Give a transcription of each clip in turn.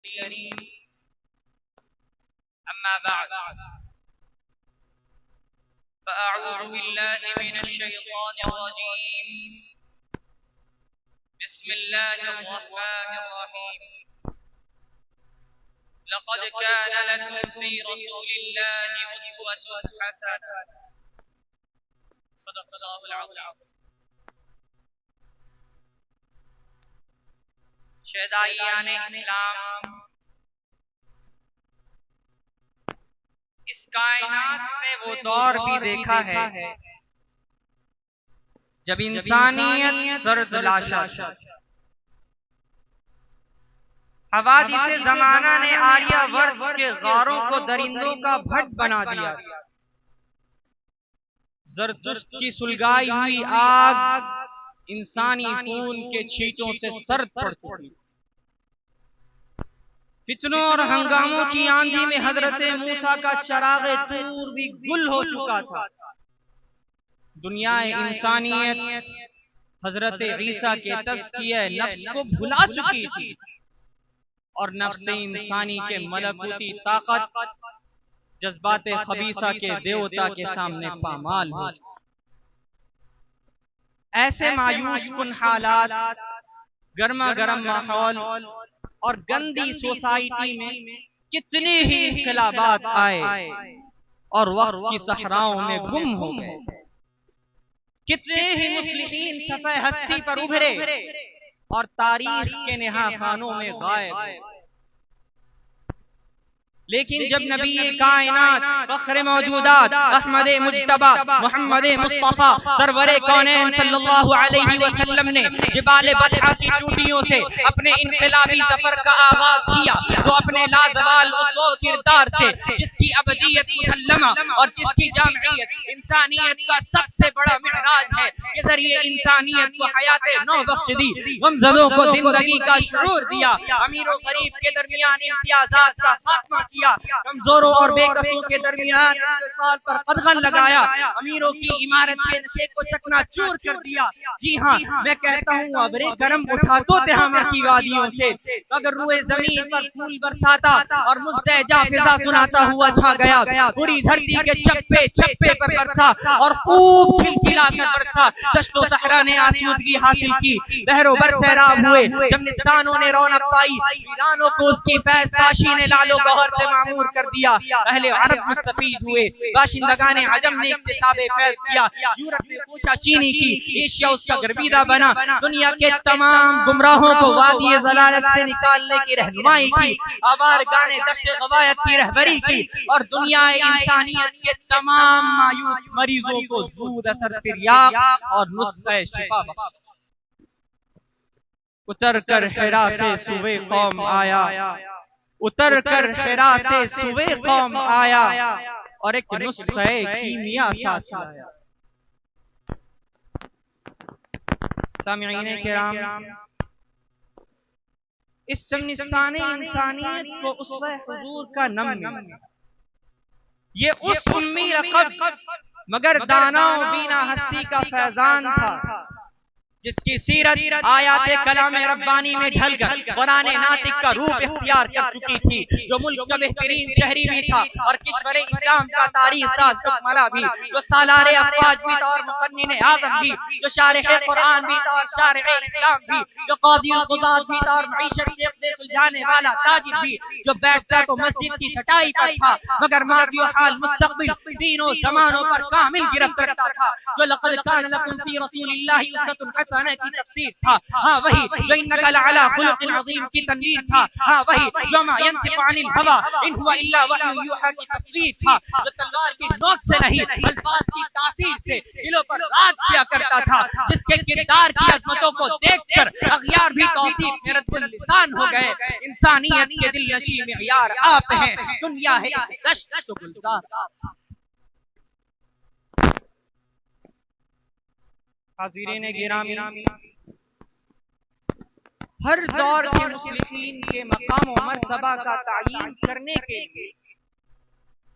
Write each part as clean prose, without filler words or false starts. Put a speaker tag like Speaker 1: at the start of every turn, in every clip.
Speaker 1: الكريم أما بعد فأعوذ بالله من الشيطان الرجيم بسم الله الرحمن الرحيم لقد كان لكم في رسول الله أسوة حسنة صدق الله العظيم شہدائیان اسلام، اس کائنات نے وہ دور بھی دیکھا ہے جب انسانیت سرد لاشا تھی۔ حوادث زمانہ نے آریہ ورت کے غاروں کو درندوں کا بھٹ بنا دیا۔ زرتشت کی سلگائی ہوئی آگ انسانی خون کے چھینٹوں سے سرد پڑ چکی۔ فتنوں اور ہنگاموں کی آندھی میں حضرت موسیٰ کا چراغ طور بھی گل ہو چکا تھا۔ دنیا انسانیت حضرت عیسیٰ کے تزکیہ نفس کو بھلا چکی تھی اور نفس انسانی کے ملکوتی طاقت جذبات خبیثہ کے دیوتا کے سامنے پامال ہو چکی۔ ایسے مایوس کن حالات، گرما گرم ماحول اور گندی سوسائٹی میں کتنے ہی انقلابات آئے اور وقت کی صحراؤں میں گم ہو گئے۔ کتنے ہی مصلحین صفحہ ہستی پر ابھرے اور تاریخ کے نہا خانوں میں غائب ہوئے۔ لیکن جب نبی کائنات، فخر موجودات، احمد مجتبی، محمد مصطفیٰ، سرور کونین صلی اللہ علیہ وسلم نے جبال بطحہ کی چوٹیوں سے اپنے انقلابی سفر کا آغاز کیا تو اپنے لازوال اصول کردار سے، جس کی ابدیت مسلمہ اور جس کی جامعیت انسانیت کا سب سے بڑا معراج ہے، کے ذریعے انسانیت کو حیات نو بخش دی، غمزدوں کو زندگی کا شعور دیا، امیر و غریب کے درمیان امتیازات کا خاتمہ کیا، کمزوروں اور بے کسوں کے درمیان اتصال پر قدغن لگایا، امیروں کی عمارت کے نشے کو چکنا چور کر دیا۔ جی ہاں، میں کہتا ہوں ابرے کرم اٹھا تو تہامہ کی وادیوں سے، اگر روئے زمین پر پھول برساتا اور مزدیجہ فضا سناتا ہوا چھا گیا، پوری دھرتی کے چپے چپے پر برسا اور خوب کھلکھلا کر برسا۔ دشت و صحرا نے آسودگی حاصل کی، بحر و بر سیراب ہوئے، جمنستانوں نے رونق پائی، ویرانوں کو اس کی فیض پاشی نے لال و گوہر سے معمور کر دیا، اہل عرب مستفید ہوئے، باشندگان عجم نے اکتساب فیض کیا، یورپ نے کوچہ چینی کی، ایشیا اس کا گربیدہ بنا، دنیا کے تمام گمراہوں کو وادی ضلالت سے نکالنے کی رہنمائی کی، آوارگان دشت غوایت کی رہبری کی اور دنیا انسانیت کے تمام مایوس مریضوں کو زود اثر تریاق اور نسخہ شفا بخشا۔ اتر کر حرا سے سوئے قوم آیا، اتر کر حرا سے سوئے قوم آیا اور ایک نسخہ کیمیا ساتھ لایا۔ سامعین کرام، اس چمنستان انسانیت کو اسوہ حضور کا نم ملا۔ یہ اس امی لقب مگر دانا و بینا ہستی کا فیضان تھا جس کی سیرت آیات کلام ربانی میں ڈھل کر قرآن ناطق کا روپ اختیار کر چکی تھی، جو ملک کا بہترین شہری بھی تھا اور کشور اسلام کا تاریخ ساز حکمراں بھی، جو سالار افواج بھی تھا اور مقنن اعظم بھی، جو شارح قرآن بھی تھا اور شارح اسلام بھی، جو قاضی القضات بھی تھا اور معیشت کے عقدے سلجھانے والا تاجر بھی، جو بیٹھتا تو مسجد کی چھٹائی پر تھا مگر ماضی و حال مستقبل تینوں زمانوں پر کامل گرفت رکھتا تھا، جو لقد کان لکم فی رسول اللہ اسوۃ حسنہ کی تفسیر تھا، ہاں وہی جو انک لعلی خلق عظیم کی تنویر تھا، ہاں وہی جو ما ینطق عن الہوی ان هو الا وحی یوحی کی تصویر تھا، جو تلوار کی نوک سے نہیں الفاظ کی تاثیر سے دلوں پر راج کیا کرتا تھا، جس کے کردار کی عظمتوں کو دیکھ کر اغیار بھی توصیف میں رد اللسان ہو گئے۔ انسانیت کے دل نشین معیار آپ ہیں، دنیا ہے دشت و گلزار۔ حاضرین گرامی، ہر دور کے مصلحین کے مقام و مرتبہ کا تعیین کرنے کے لیے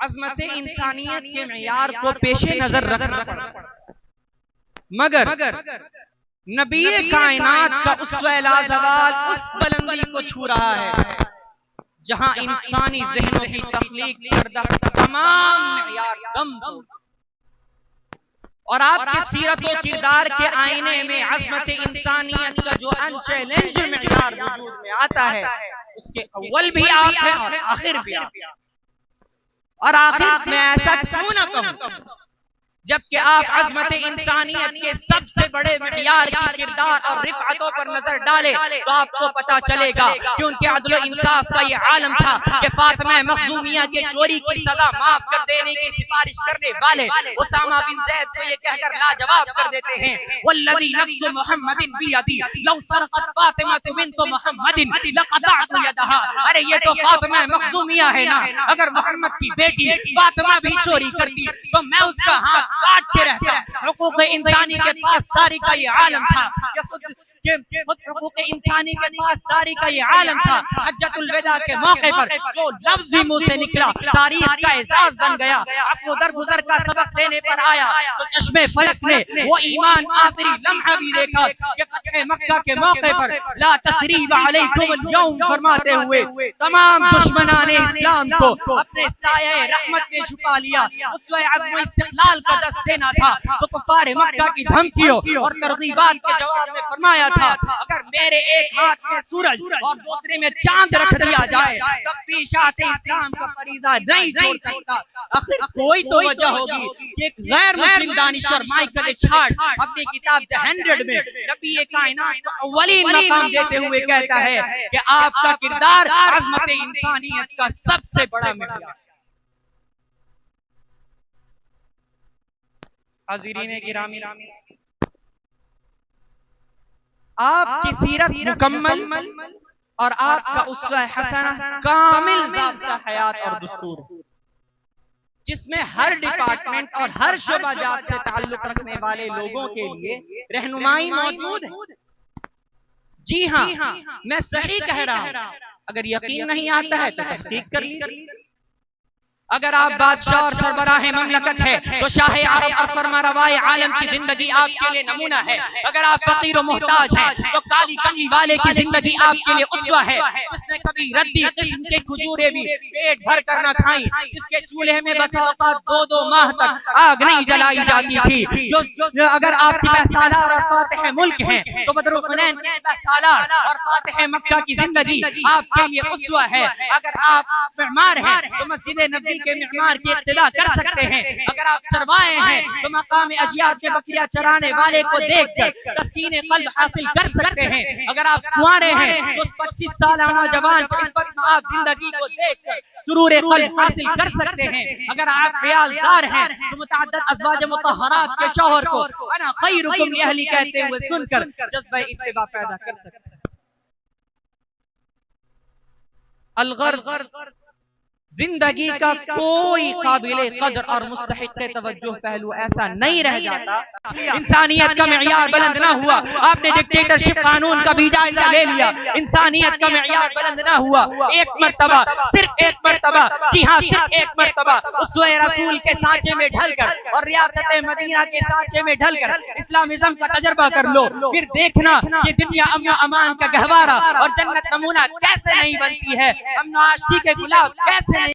Speaker 1: عظمت انسانیت کے معیار کو پیش نظر رکھنا پڑا، مگر نبی کائنات کا اسوہ لازوال اس بلندی کو چھو رہا ہے جہاں انسانی ذہنوں کی تخلیق کردہ تمام معیار دم توڑ، اور آپ کی سیرت و کردار کے آئینے میں عظمت انسانیت کا جو ان چیلنج معیار وجود میں آتا ہے، اس کے اول بھی آپ ہیں اور آخر بھی آپ ہیں۔ اور آخر میں ایسا کیوں نہ کہوں جبکہ آپ عظمت انسانیت کے سب سے بڑے معیار کی کردار اور رفعتوں پر نظر ڈالے تو آپ کو پتا چلے گا کہ ان کے عدل و انصاف کا یہ عالم تھا کہ فاطمہ مخزومیہ کے چوری کی سزا معاف کر دینے کی سفارش کرنے والے اسامہ بن زید کو یہ کہہ کر لاجواب کر دیتے ہیں، والذی نفس محمد بیدی لو سرقت فاطمہ بنت محمد لقطعت یدها۔ ارے یہ تو فاطمہ مخزومیہ ہے نا، اگر محمد کی بیٹی فاطمہ بھی چوری کرتی تو میں اس کا ہاتھ کاٹ کے رہتا۔ حقوق انسانی کے پاسداری کا یہ عالم تھا کہ حقوق انسانی کے پاسداری کا یہ عالم تھا۔ حجۃ الوداع کے موقع پر جو لفظ بھی منہ سے نکلا تاریخ کا اعزاز بن گیا۔ عفو درگزر کا سبق دینے پر آیا تو چشمے فلک نے وہ ایمان آفری لمحہ بھی دیکھا کہ فتح مکہ کے موقع پر لا تثریب علیکم اليوم فرماتے ہوئے تمام دشمنان اسلام کو اپنے سایہ رحمت میں چھپا لیا۔ اسوہ عزم و استقلال کا دست دینا تھا تو کفار مکہ کی دھمکیوں اور ترغیبات کے جواب میں فرمایا تھا اگر میرے ایک ہاتھ میں سورج اور دوسرے میں چاند رکھ دیا جائے تب بھی اشاعت اسلام کا فریضہ نہیں چھوڑ سکتا۔ آخر کوئی تو وجہ ہوگی کہ ایک غیر مسلم دانشور مائیکل ایچارڈ اپنی کتاب دی 100 میں نبی کائنات کو اولین مقام دیتے ہوئے کہتا ہے کہ آپ کا کردار عظمت انسانیت کا سب سے بڑا معیار۔ حاضرین گرامی، آپ کی سیرت مکمل اور آپ کا اسوہ حسنہ کامل ضابطہ حیات اور دستور جس میں ہر ڈپارٹمنٹ اور ہر شعبہ جات سے تعلق رکھنے والے لوگوں کے لیے رہنمائی موجود ہے۔ جی ہاں، میں صحیح کہہ رہا ہوں۔ اگر یقین نہیں آتا ہے تو تحقیق کر لیجیے۔ اگر آپ بادشاہ اور سربراہ مملکت ہے تو شاہ عرب اور فرما روائے عالم کی زندگی آپ کے لیے نمونہ ہے۔ اگر آپ فقیر و محتاج ہیں تو کالی کملی والے کی زندگی آپ کے لیے اسوہ ہے، جس نے کبھی ردی قسم کے کھجورے بھی پیٹ بھر کر نہ کھائیں، جس کے چولہے میں بسا اوقات 2 ماہ تک آگ نہیں جلائی جاتی تھی۔ اگر آپ سپہ سالار اور فاتح ملک ہیں تو بدر الحنین کے سپہ سالار اور فاتح مکہ کی زندگی آپ کے لیے اسوہ ہے۔ اگر آپ معمار ہیں تو مسجد نبی کے معمار کی اقتداء کر سکتے ہیں۔ اگر آپ چروائے ہیں تو مقام اجیاد کے بکریاں چرانے والے کو دیکھ کر تسکین قلب حاصل کر سکتے ہیں۔ اگر آپ کنوارے ہیں تو اس 25 سالہ نوجوان کی عفت میں آپ زندگی کو دیکھ کر سرور قلب حاصل کر سکتے ہیں۔ اگر آپ خیالدار ہیں تو متعدد ازواج مطہرات کے شوہر کو انا خیرکم لاہلی کہتے ہوئے سن کر جذبہ اتباع پیدا کر سکتے ہیں۔ الغرض زندگی کا کوئی قابل قدر اور مستحق توجہ پہلو ایسا نہیں رہ جاتا انسانیت کا معیار بلند نہ ہوا۔ آپ نے ڈکٹیٹرشپ قانون کا بھی جائزہ لے لیا، انسانیت کا معیار بلند نہ ہوا۔ ایک مرتبہ، صرف ایک مرتبہ، جی ہاں صرف ایک مرتبہ اسوہ رسول کے سانچے میں ڈھل کر اور ریاست مدینہ کے سانچے میں ڈھل کر اسلامزم کا تجربہ کر لو، پھر دیکھنا کہ دنیا امن و امان کا گہوارہ اور جنت نمونہ کیسے نہیں بنتی ہے، امن و عاشقی کے گلاب کیسے نہیں